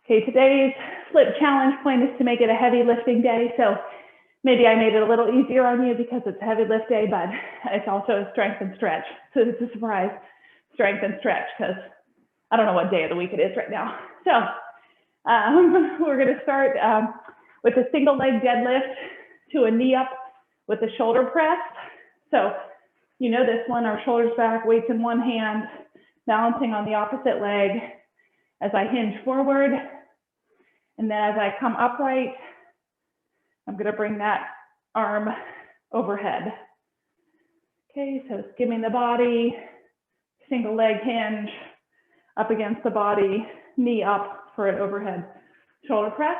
Okay, today's flip challenge point is to make it a heavy lifting day. So maybe I made it a little easier on you because it's a heavy lift day, but it's also a strength and stretch. So it's a surprise strength and stretch because I don't know what day of the week it is right now. So we're going to start with a single leg deadlift to a knee up with a shoulder press. So you know this one, our shoulders back, weights in one hand, balancing on the opposite leg as I hinge forward. And then as I come upright, I'm going to bring that arm overhead. Okay, so skimming the body, single leg hinge, up against the body, knee up for an overhead shoulder press.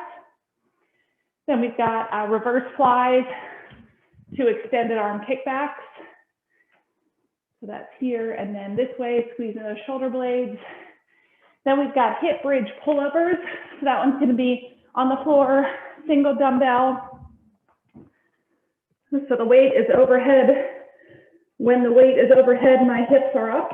Then we've got reverse flies to extended arm kickbacks. So that's here, and then this way, squeezing those shoulder blades. Then we've got hip bridge pullovers. So that one's going to be on the floor, single dumbbell. So the weight is overhead. When the weight is overhead, my hips are up.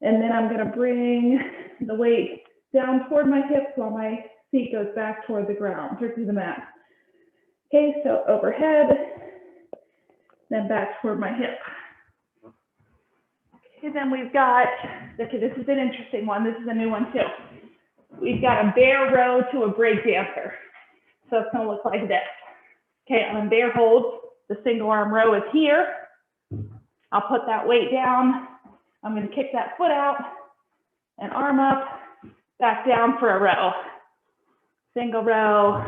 And then I'm going to bring the weight down toward my hips while my feet goes back toward the ground, or to the mat. Okay, so overhead, then back toward my hip. Okay, then we've got, okay, this is an interesting one. This is a new one too. We've got a bear row to a break dancer. So it's going to look like this. Okay, I'm in bear hold. The single arm row is here. I'll put that weight down. I'm going to kick that foot out and arm up, back down for a row. Single row,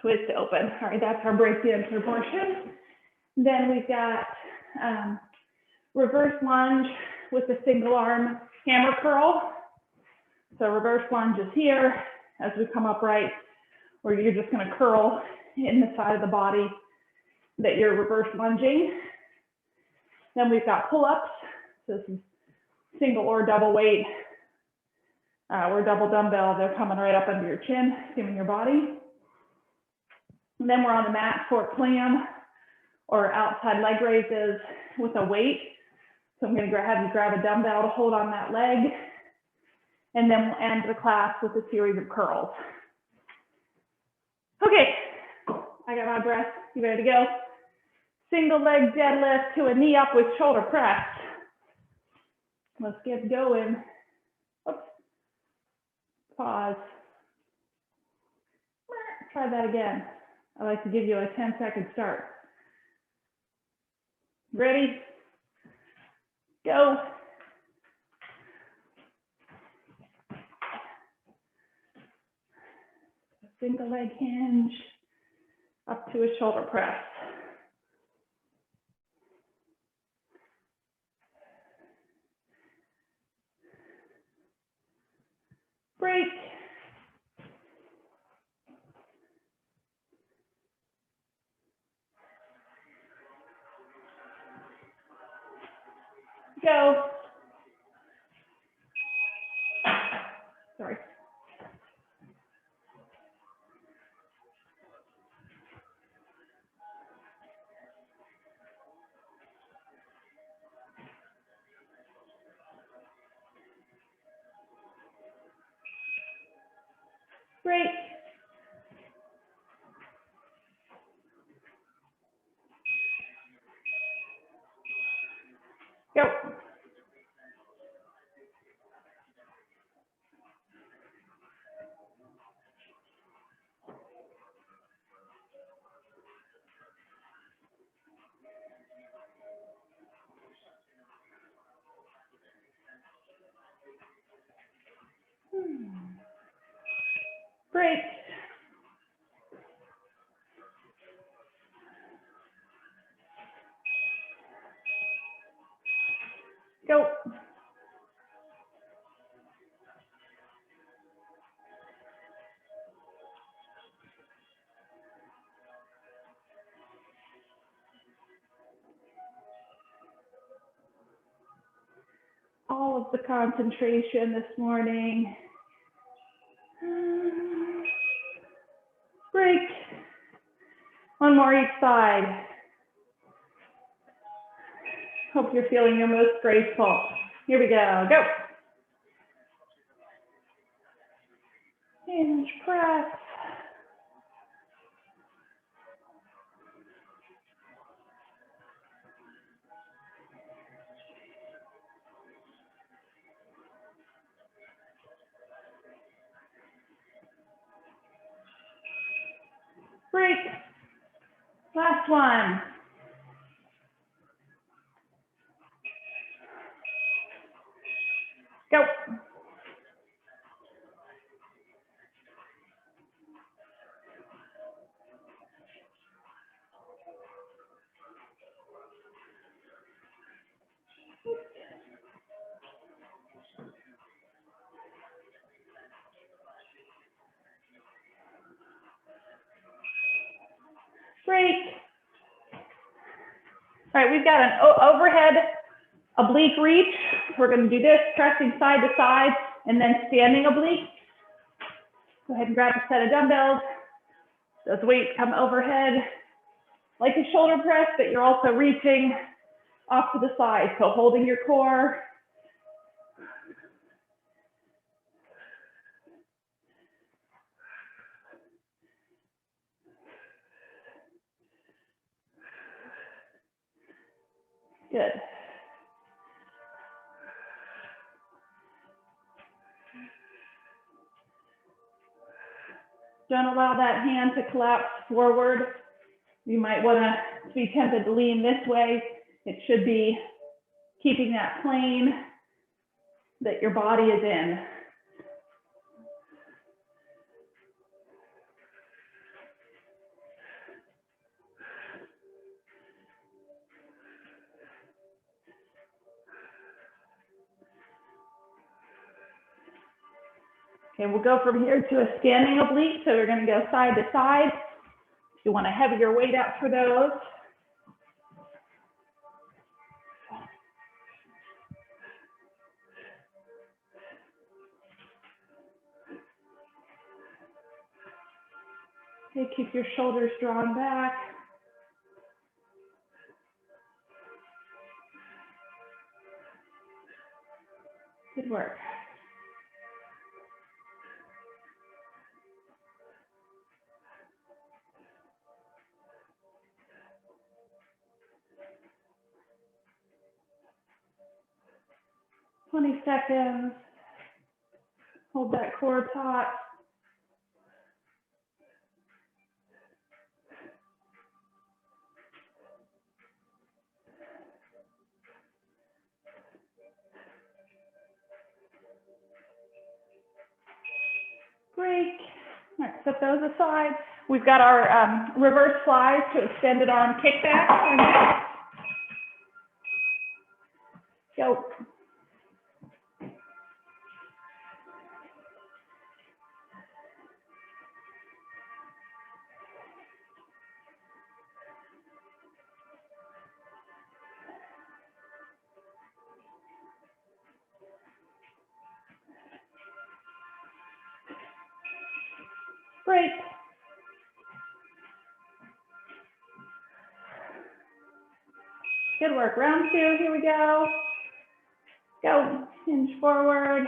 twist open. All right, that's our break dancer portion. Then we've got reverse lunge with the single arm hammer curl. So reverse lunge is here as we come upright, where you're just going to curl in the side of the body that you're reverse lunging. Then we've got pull-ups. So this is single or double weight or double dumbbell. They're coming right up under your chin, skimming your body. And then we're on the mat for clam or outside leg raises with a weight. So I'm going to have you grab a dumbbell to hold on that leg. And then we'll end the class with a series of curls. Okay, I got my breath. You ready to go? Single leg deadlift to a knee up with shoulder press. Let's get going. Oops. Pause. Try that again. I like to give you a 10-second start. Ready? Go. Single leg hinge up to a shoulder press. Break. Go. Sorry. Break. Go. Break. Go. All of the concentration this morning. Break. One more each side. Hope you're feeling your most graceful. Here we go. Go. Hinge press. Break. Last one. Go. Break. All right, we've got an overhead oblique reach. We're going to do this, pressing side to side, and then standing oblique. Go ahead and grab a set of dumbbells. Those weights come overhead like a shoulder press, but you're also reaching off to the side, so holding your core. Good. Don't allow that hand to collapse forward. You might want to be tempted to lean this way. It should be keeping that plane that your body is in. Okay, we'll go from here to a standing oblique. So we're going to go side to side. You want a heavier weight out for those. Okay, keep your shoulders drawn back. Good work. "20 seconds. Hold that core taut. Break. All right, set those aside. We've got our reverse flies to extended arm kickback. Go. Break. Good work. Round two, here we go. Go. Hinge forward.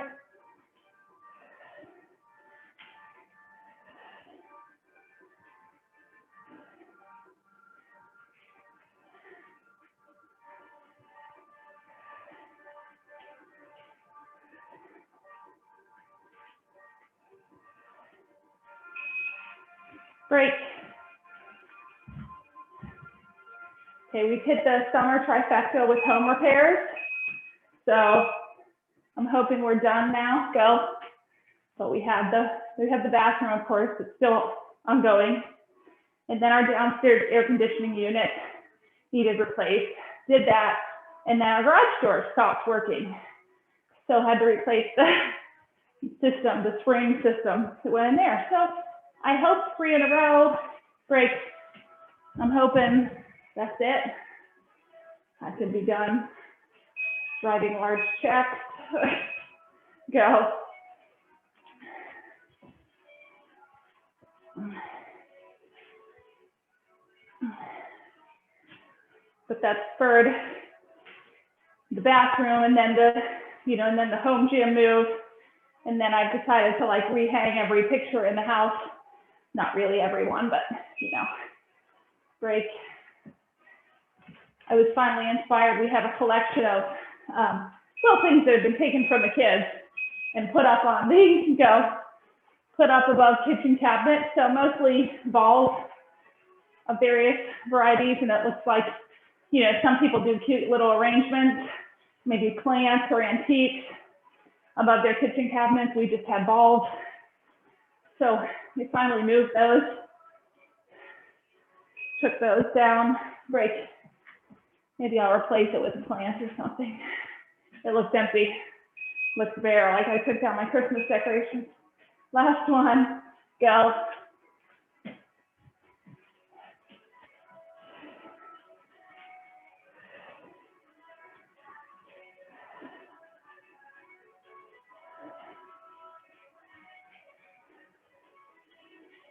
Break. Okay, we've hit the summer trifecta with home repairs. So I'm hoping we're done now. Go. But we have the bathroom, of course, it's still ongoing. And then our downstairs air conditioning unit needed replaced. Did that, and then our garage door stopped working. So had to replace the system, the spring system that went in there. So I hope 3 in a row. Break. I'm hoping that's it. I could be done writing large checks. Go. But that spurred the bathroom and then the, and then the home gym move. And then I've decided to like rehang every picture in the house. Not really everyone, but you know, break. I was finally inspired. We have a collection of little things that have been taken from the kids and put up on, there you go, put up above kitchen cabinets. So mostly balls of various varieties. And it looks like, you know, some people do cute little arrangements, maybe plants or antiques above their kitchen cabinets. We just had balls. So we finally moved those, took those down, break. Maybe I'll replace it with a plant or something. It looks empty, looks bare, like I took down my Christmas decorations. Last one, go.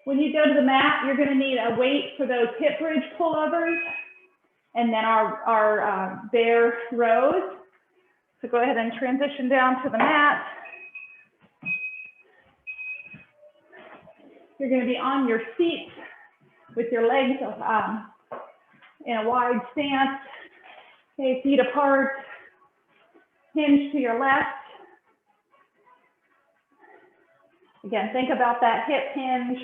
When you go to the mat, you're going to need a weight for those hip bridge pullovers, and then our bear rows. So go ahead and transition down to the mat. You're going to be on your seat with your legs in a wide stance. Okay, feet apart, hinge to your left. Again, think about that hip hinge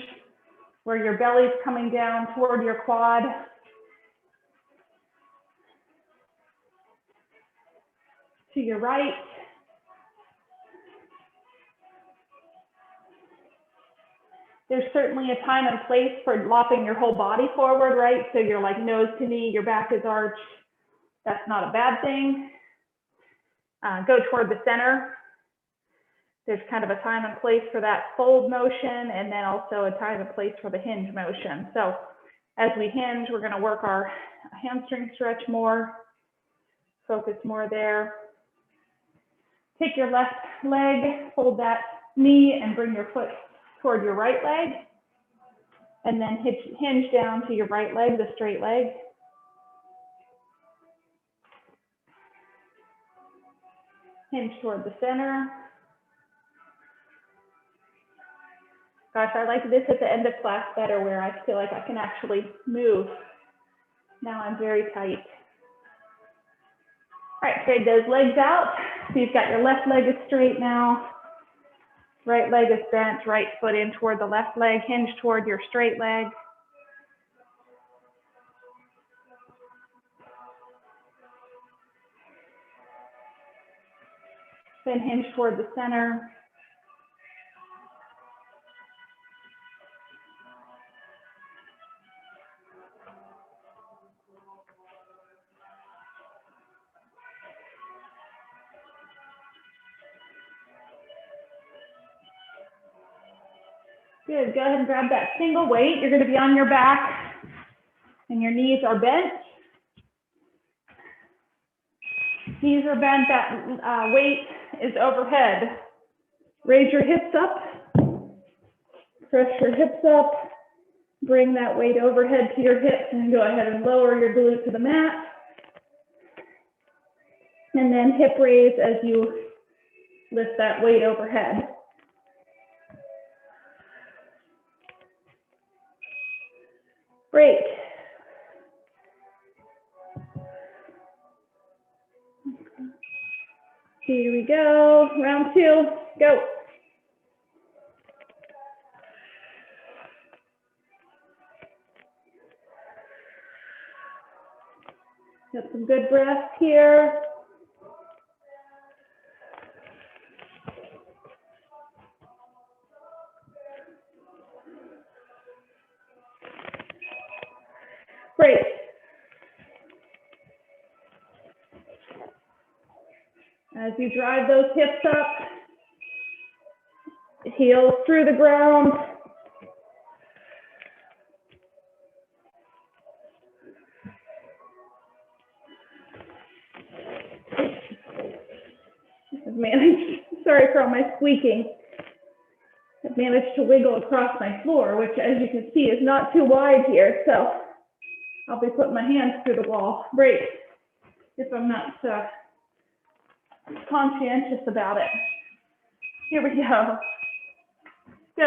where your belly's coming down toward your quad. To your right. There's certainly a time and place for lopping your whole body forward, right? So you're like nose to knee, your back is arched. That's not a bad thing. Go toward the center. There's kind of a time and place for that fold motion, and then also a time and place for the hinge motion. So as we hinge, we're going to work our hamstring stretch more, focus more there. Take your left leg, fold that knee, and bring your foot toward your right leg. And then hinge down to your right leg, the straight leg. Hinge toward the center. Gosh, I like this at the end of class better, where I feel like I can actually move. Now I'm very tight. All right, trade those legs out. So you've got your left leg is straight now. Right leg is bent, right foot in toward the left leg, hinge toward your straight leg. Then hinge toward the center. Good, go ahead and grab that single weight. You're going to be on your back and your knees are bent. Knees are bent, that weight is overhead. Raise your hips up, press your hips up, bring that weight overhead to your hips, and go ahead and lower your glute to the mat. And then hip raise as you lift that weight overhead. Break. Here we go, round two, go. Got some good breath here. Great. As you drive those hips up, heels through the ground. I've managed, sorry for all my squeaking. I've managed to wiggle across my floor, which as you can see is not too wide here, so I'll be putting my hands through the wall. Break, if I'm not conscientious about it. Here we go. So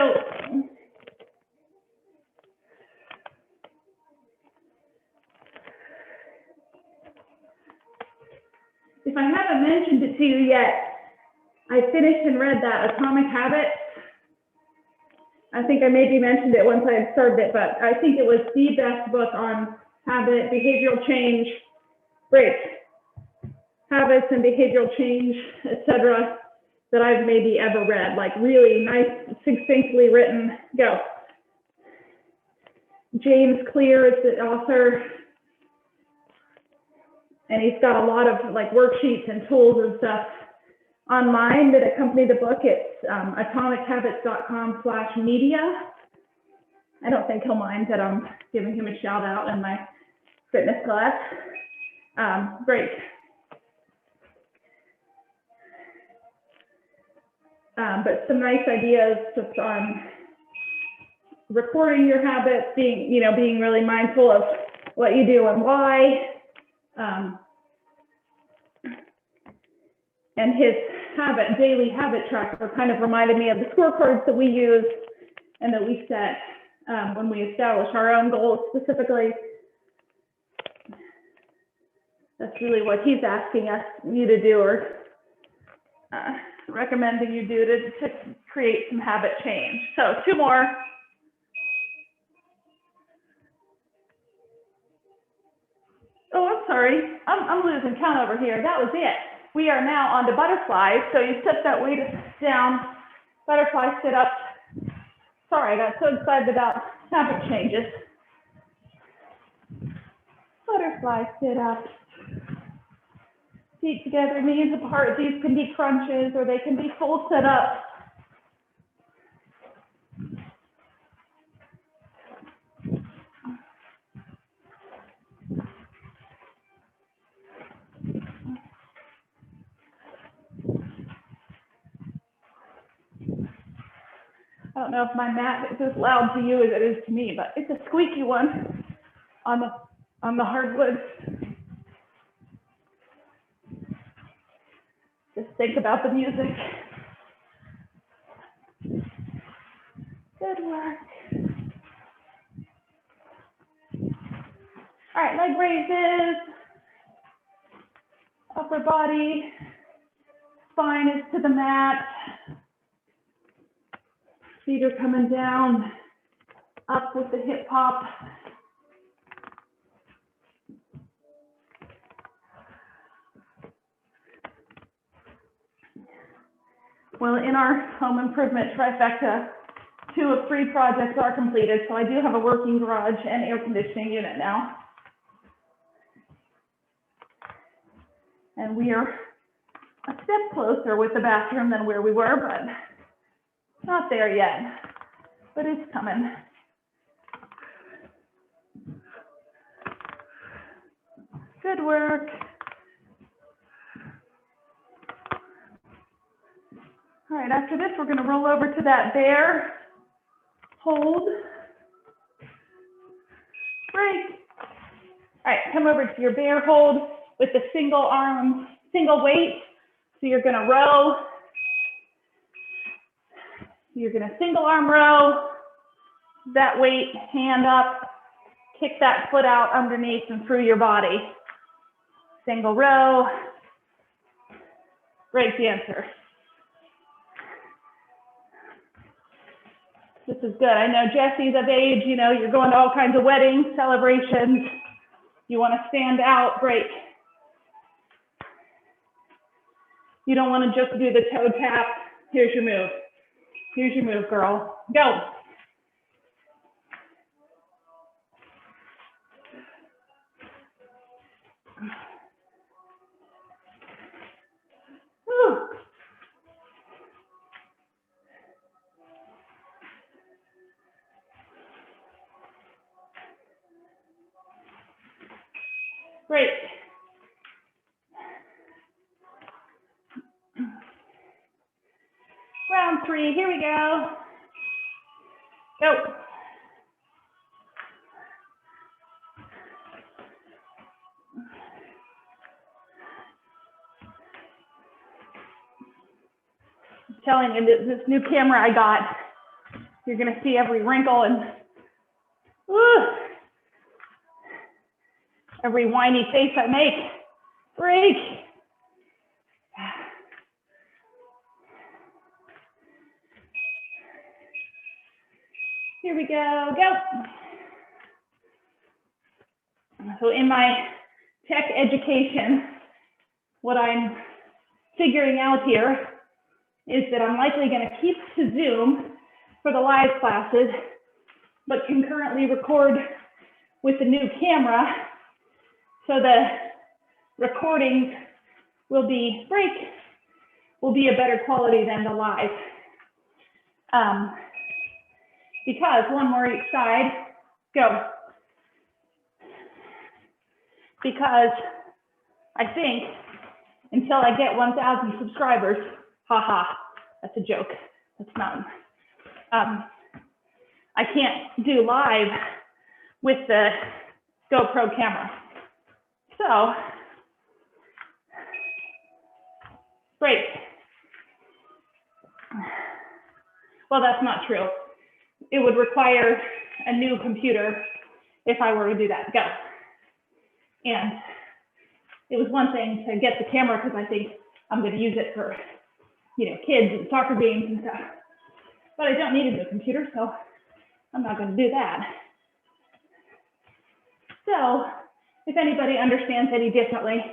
if I haven't mentioned it to you yet, I finished and read that Atomic Habits. I think I maybe mentioned it once I had started it, but I think it was the best book on habit, behavioral change, habits and behavioral change, etc., that I've maybe ever read. Like really nice, succinctly written. Go. James Clear is the author, and he's got a lot of like worksheets and tools and stuff online that accompany the book. It's atomichabits.com/media. I don't think he'll mind that I'm giving him a shout out in my fitness class. Great. But some nice ideas just on recording your habits, being really mindful of what you do and why. And his daily habit tracker kind of reminded me of the scorecards that we use and that we set when we establish our own goals specifically. That's really what he's asking you to do, or recommending you do to create some habit change. So 2 more. Oh, I'm sorry. I'm losing count over here. That was it. We are now on to butterflies. So you set that weight down, butterfly sit up. Sorry, I got so excited about habit changes. Butterfly sit up. Feet together, knees apart. These can be crunches or they can be full sit ups. I don't know if my mat is as loud to you as it is to me, but it's a squeaky one on the hardwood. Just think about the music. Good work. All right, leg raises. Upper body, spine is to the mat. Feet are coming down, up with the hip hop. Well, in our home improvement trifecta, 2 of 3 projects are completed, so I do have a working garage and air conditioning unit now. And we are a step closer with the bathroom than where we were, but not there yet, but it's coming. Good work. All right, after this, we're going to roll over to that bear hold. Great. All right, come over to your bear hold with the single weight. So you're going to row. You're going to single arm row, that weight, hand up, kick that foot out underneath and through your body. Single row, break dancer. This is good. I know Jesse's of age, you're going to all kinds of weddings, celebrations. You want to stand out, break. You don't want to just do the toe tap. Here's your move. Here's your move, girl. Go. Whew. Great. Round 3, here we go. Go. telling you, this new camera I got, you're gonna see every wrinkle and every whiny face I make. Break. Here we go, go. So in my tech education, what I'm figuring out here is that I'm likely going to keep to Zoom for the live classes, but concurrently record with the new camera, so the recordings will be a better quality than the live. Because one more each side, go. Because I think until I get 1,000 subscribers, haha, that's a joke. That's not. I can't do live with the GoPro camera. So, break. Well, that's not true. It would require a new computer if I were to do that. Go. And it was one thing to get the camera because I think I'm going to use it for, kids and soccer games and stuff. But I don't need a new computer, so I'm not going to do that. So if anybody understands any differently,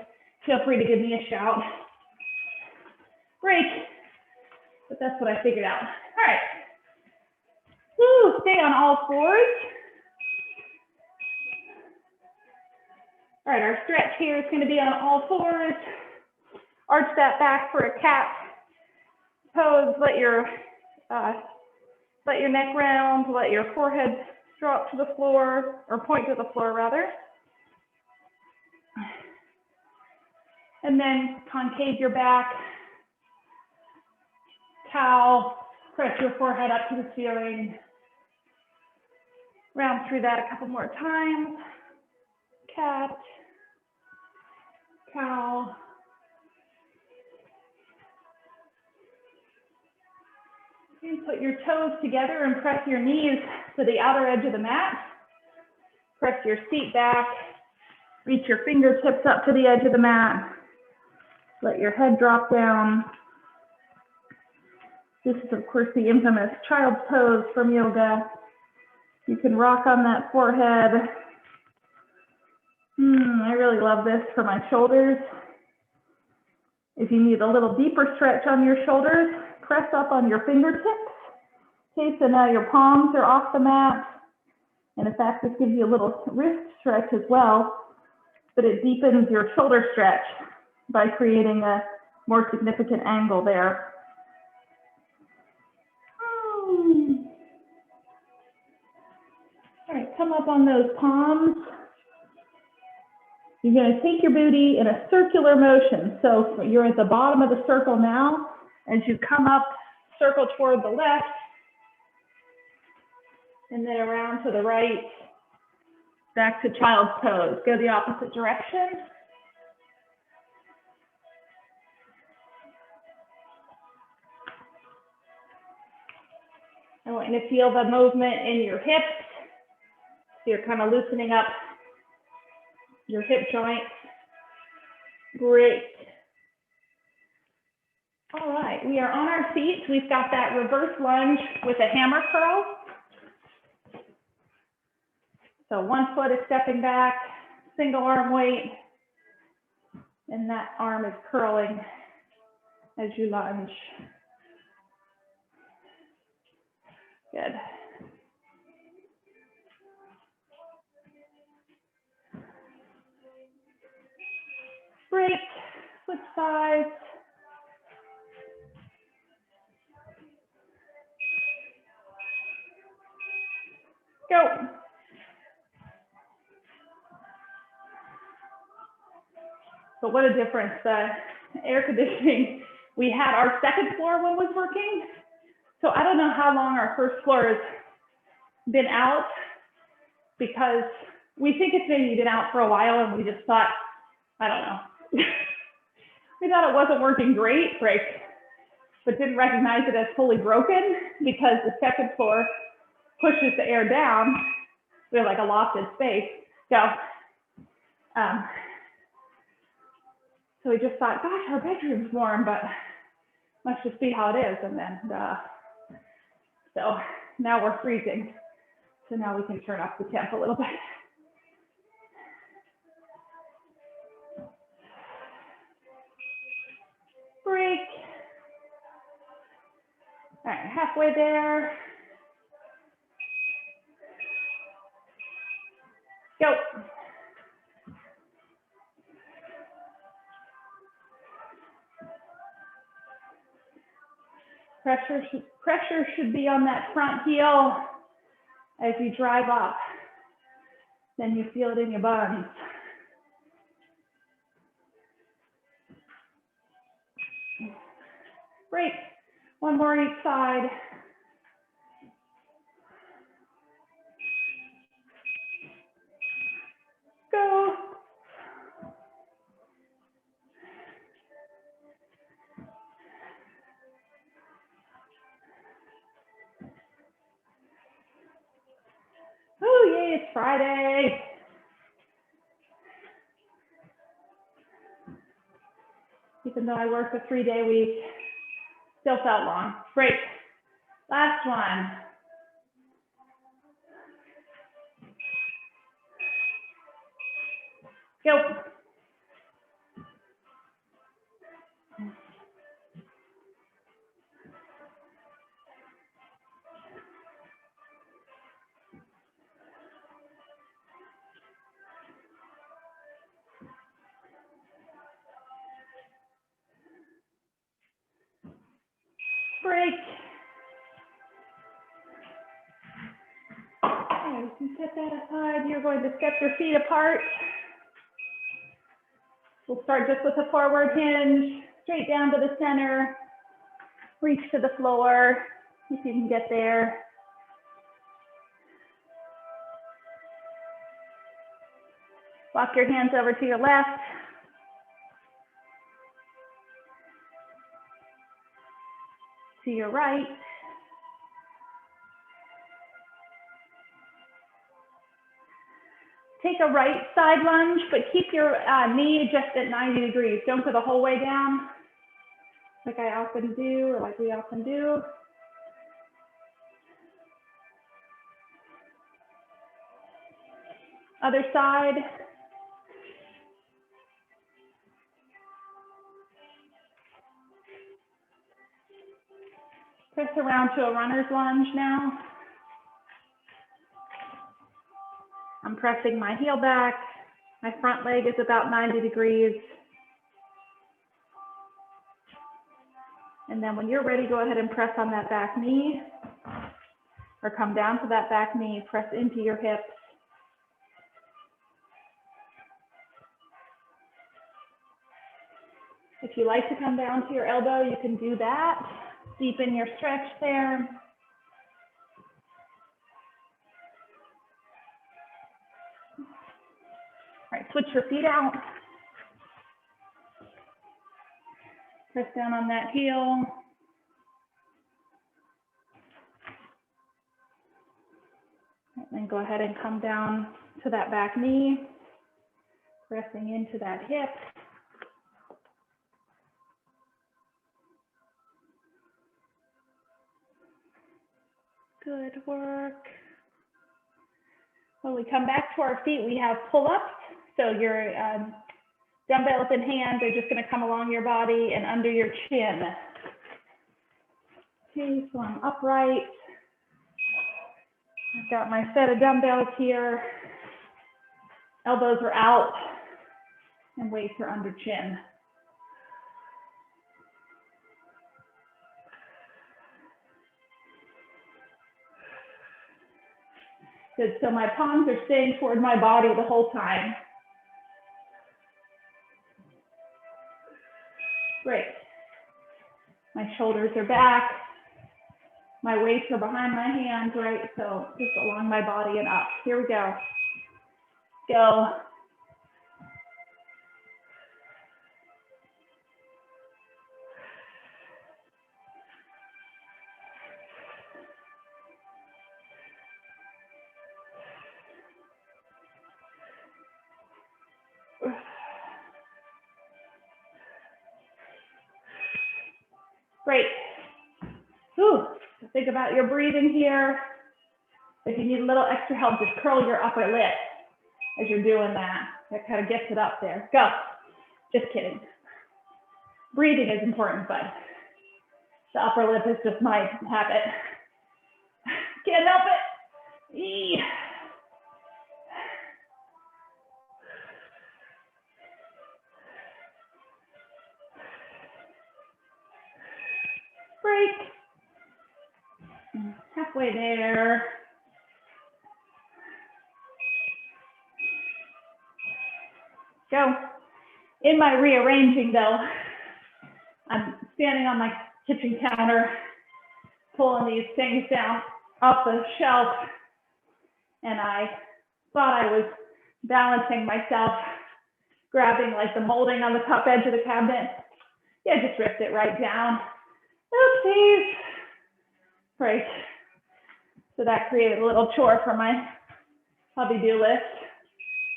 feel free to give me a shout. Break. But that's what I figured out. All right. Woo, stay on all fours. All right, our stretch here is going to be on all fours. Arch that back for a cat pose. Let your neck round. Let your forehead drop to the floor, or point to the floor rather. And then concave your back. Cow. Press your forehead up to the ceiling. Round through that a couple more times. Cat, cow. And put your toes together and press your knees to the outer edge of the mat. Press your seat back. Reach your fingertips up to the edge of the mat. Let your head drop down. This is, of course, the infamous child's pose from yoga. You can rock on that forehead. I really love this for my shoulders. If you need a little deeper stretch on your shoulders, press up on your fingertips. Okay, so now your palms are off the mat. And in fact, this gives you a little wrist stretch as well, but it deepens your shoulder stretch by creating a more significant angle there. All right, come up on those palms. You're going to take your booty in a circular motion. So you're at the bottom of the circle now. As you come up, circle toward the left, and then around to the right, back to child's pose. Go the opposite direction. I want you to feel the movement in your hips. So you're kind of loosening up your hip joints. Great. All right, we are on our feet. We've got that reverse lunge with a hammer curl. So one foot is stepping back, single arm weight, and that arm is curling as you lunge. Good. Break, switch sides. Go. So what a difference. The air conditioning, we had our second floor one was working. So I don't know how long our first floor has been out, because we think it's maybe been out for a while and we just thought, I don't know. We thought it wasn't working great. Break. but didn't recognize it as fully broken because the second floor pushes the air down. We have like a lofted space. So we just thought, gosh, our bedroom's warm, but must just be how it is. And then, so now we're freezing. So now we can turn up the temp a little bit. Break. All right, halfway there. Go. Pressure should be on that front heel as you drive up. Then you feel it in your buns. Break. One more each side. Go. Oh, yay, it's Friday. Even though I work a 3-day week, still felt long. Break. Last one. Go. Break. Okay, we can set that aside. You're going to step your feet apart. We'll start just with a forward hinge, straight down to the center, reach to the floor, if you can get there. Walk your hands over to your left. To your right. Take a right side lunge, but keep your knee just at 90 degrees. Don't go the whole way down like I often do, or like we often do. Other side. Press around to a runner's lunge now. I'm pressing my heel back. My front leg is about 90 degrees. And then when you're ready, go ahead and press on that back knee, or come down to that back knee, press into your hips. If you like to come down to your elbow, you can do that. Deepen your stretch there. All right, switch your feet out. Press down on that heel. And then go ahead and come down to that back knee, pressing into that hip. Good work. When we come back to our feet, we have pull-ups. So your dumbbells in hand are just going to come along your body and under your chin. Okay, so I'm upright. I've got my set of dumbbells here. Elbows are out and weights are under chin. Good, so my palms are staying toward my body the whole time. Great. My shoulders are back. My weights are behind my hands, right? So just along my body and up. Here we go. Go. Great. Whew. So think about your breathing here. If you need a little extra help, just curl your upper lip as you're doing that. That kind of gets it up there. Go. Just kidding. Breathing is important, but the upper lip is just my habit. Can't help it. Eee. Break. Halfway there. Go. In my rearranging though, I'm standing on my kitchen counter, pulling these things down off the shelf, and I thought I was balancing myself, grabbing like the molding on the top edge of the cabinet. Yeah, just ripped it right down. Oopsies. Right. So that created a little chore for my hubby-do list,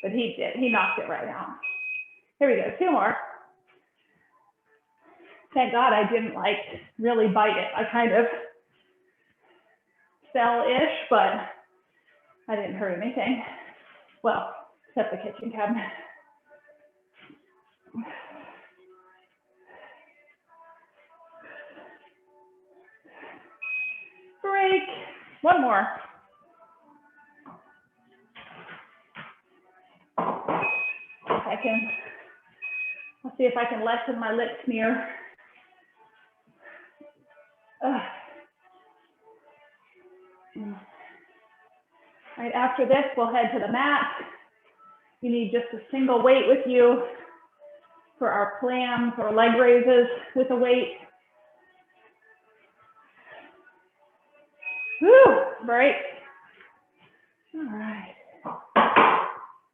but he did. He knocked it right out. Here we go. 2 more. Thank God I didn't like really bite it. I kind of fell-ish, but I didn't hurt anything. Well, except the kitchen cabinet. Break. 1 more. I'll see if I can lessen my lip smear. Right after this, we'll head to the mat. You need just a single weight with you for our clams or leg raises with a weight. Woo, break. All right.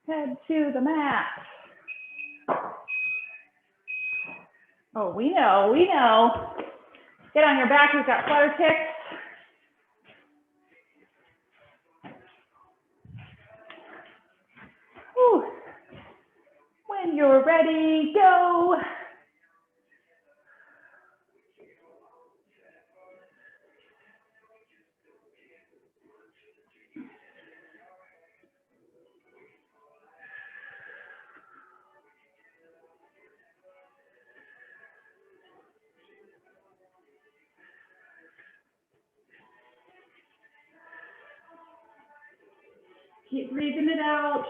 Head to the mat. Oh, we know. Get on your back, we've got flutter kicks. Whew. When you're ready, go. Keep breathing it out.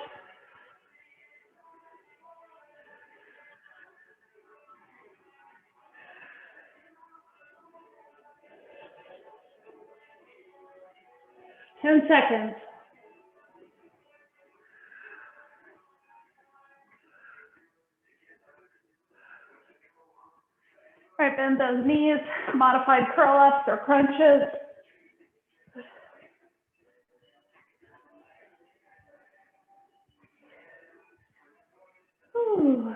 Ten seconds. All right, bend those knees, modified curl-ups or crunches. Ooh.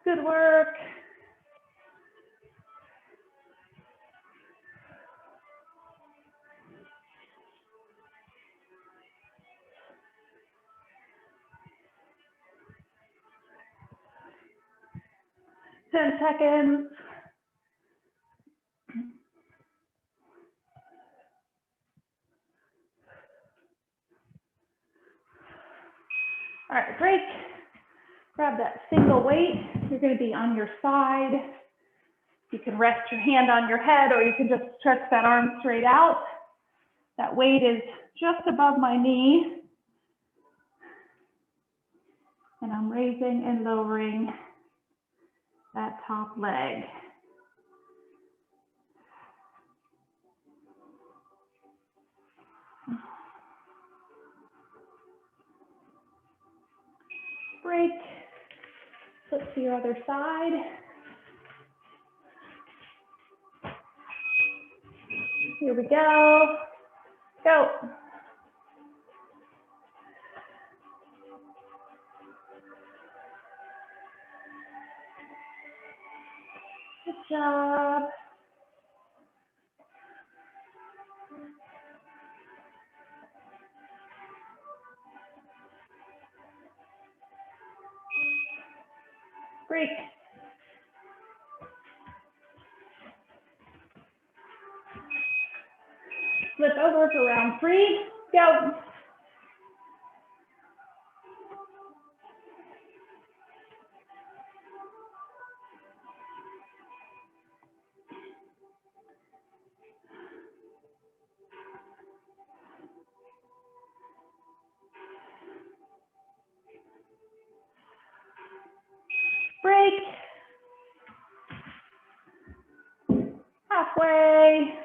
Good work. Ten seconds. All right, break. Grab that single weight. You're going to be on your side. You can rest your hand on your head, or you can just stretch that arm straight out. That weight is just above my knee. And I'm raising and lowering that top leg. Break. Flip to your other side. Here we go. Go. Good job. Break. Flip over for round 3. Go. Break. Halfway.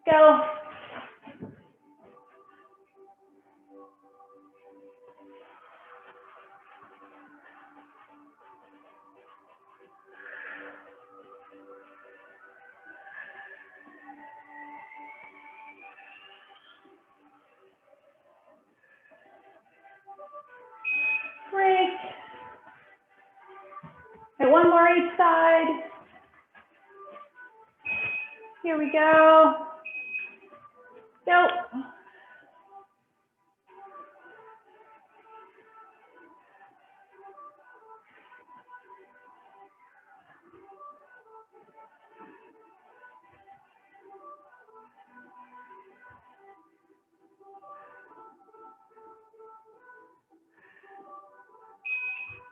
Go. Break. Okay, one more each side. Here we go. Go.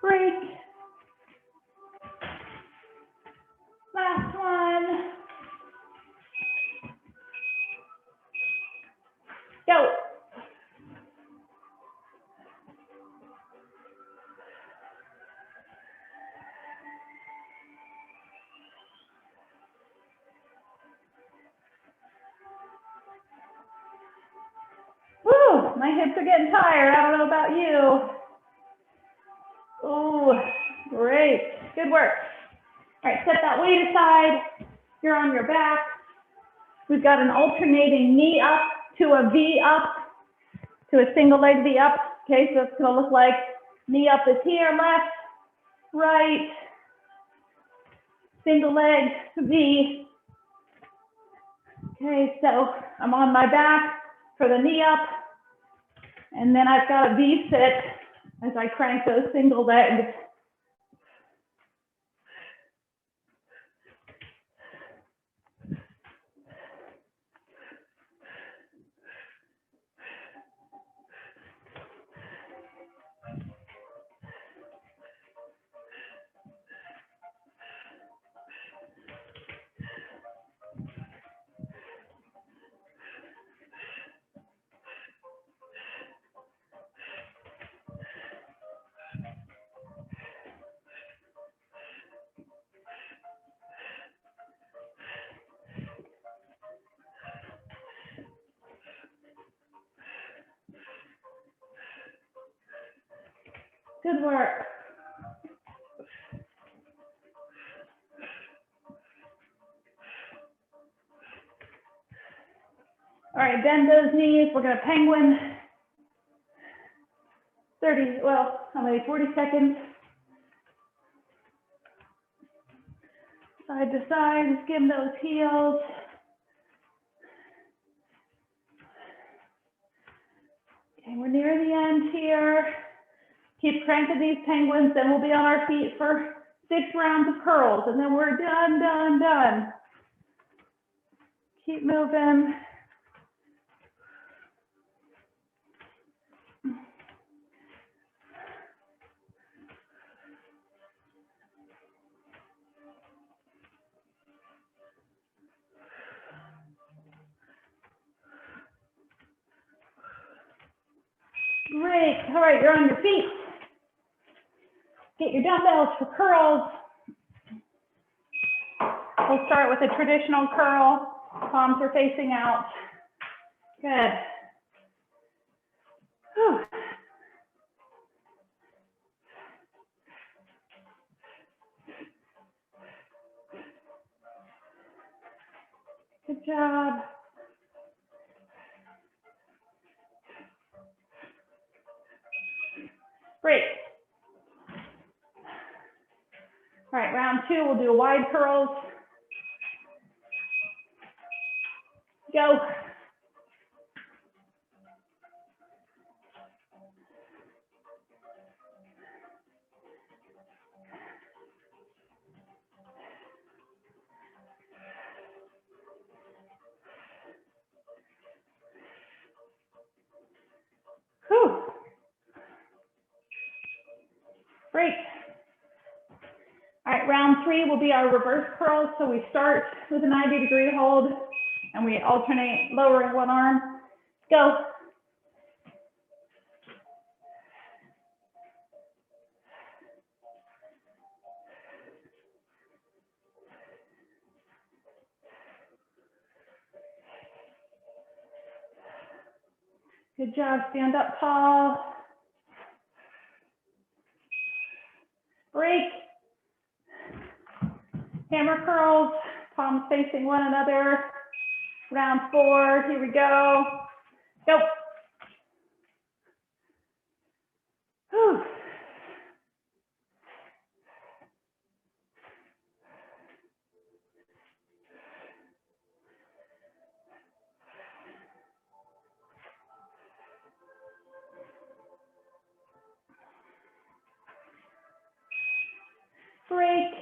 Break. Last one. Go. Woo, my hips are getting tired. I don't know about you. Oh, great. Good work. All right, set that weight aside. You're on your back. We've got an alternating knee up to a V up, to a single leg V up. Okay, so it's going to look like knee up is here, left, right, single leg V. Okay, so I'm on my back for the knee up, and then I've got a V sit as I crank those single legs. Good work. All right, bend those knees. We're going to penguin. 40 seconds. Side to side, skim those heels. Okay, we're near the end here. Keep cranking these penguins, then we'll be on our feet for 6 rounds of curls, and then we're done. Keep moving. Great. All right, you're on your feet. Get your dumbbells for curls. We'll start with a traditional curl. Palms are facing out. Good. Whew. Good job. Great. All right, round 2, we'll do wide curls. Go. Whew. Great. All right, round 3 will be our reverse curls. So we start with a 90-degree hold and we alternate lowering one arm. Go. Good job, stand up tall. Break. Hammer curls, palms facing one another. Round 4, here we go. Go. Whew. Break.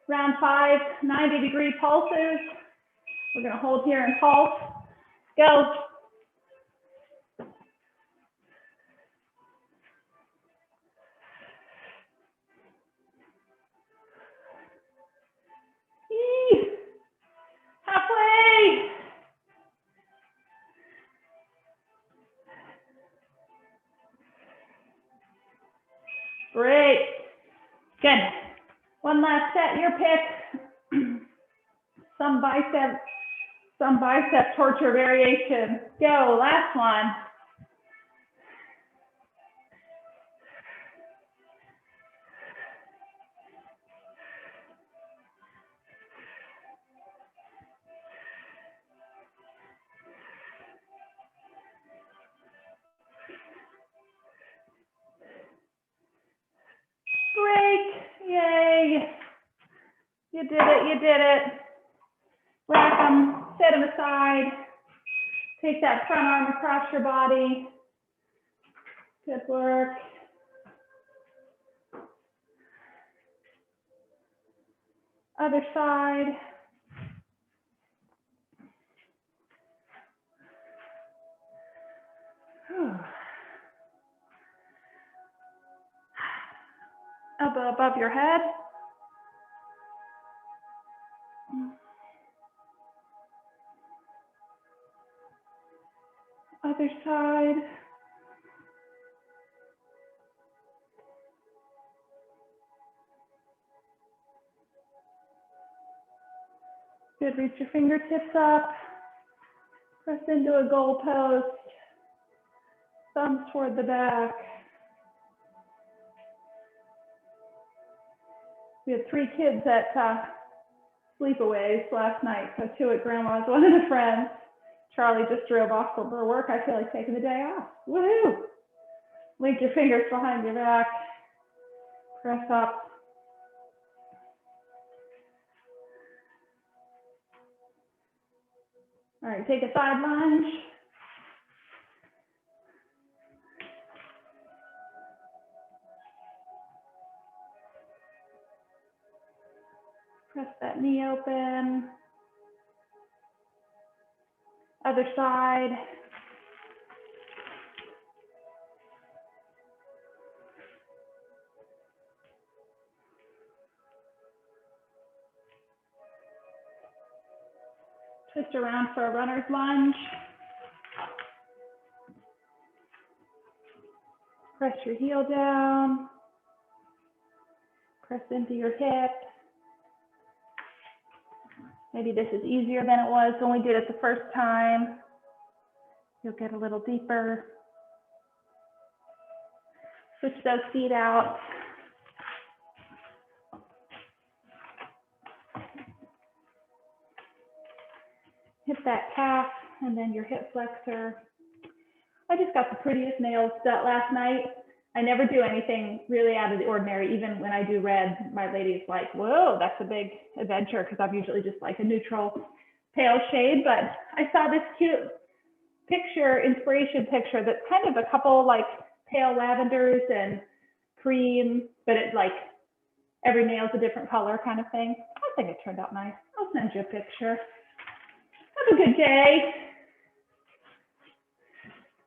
Round 5, 90-degree pulses. We're going to hold here and pulse. Go. Eee. Halfway. Great. Good. One last set, your pick. Some bicep torture variation. Go, last one. Break, yay. You did it, you did it. Rack them, set them aside. Take that front arm across your body. Good work. Other side. Whew. Elbow above your head. Other side. Good, reach your fingertips up. Press into a goal post. Thumbs toward the back. We had 3 kids at sleepaways last night. So 2 at grandma's, 1 at a friend's. Charlie just drove off for work. I feel like taking the day off. Woohoo! Link your fingers behind your back. Press up. All right, take a side lunge. Press that knee open. Other side. Twist around for a runner's lunge. Press your heel down. Press into your hip. Maybe this is easier than it was when we did it the first time. You'll get a little deeper. Switch those feet out. Hit that calf and then your hip flexor. I just got the prettiest nails done last night. I never do anything really out of the ordinary. Even when I do red, my lady's like, whoa, that's a big adventure, because I'm usually just like a neutral pale shade. But I saw this cute picture, inspiration picture, that's kind of a couple like pale lavenders and cream, but it's like every nail's a different color kind of thing. I think it turned out nice. I'll send you a picture. Have a good day.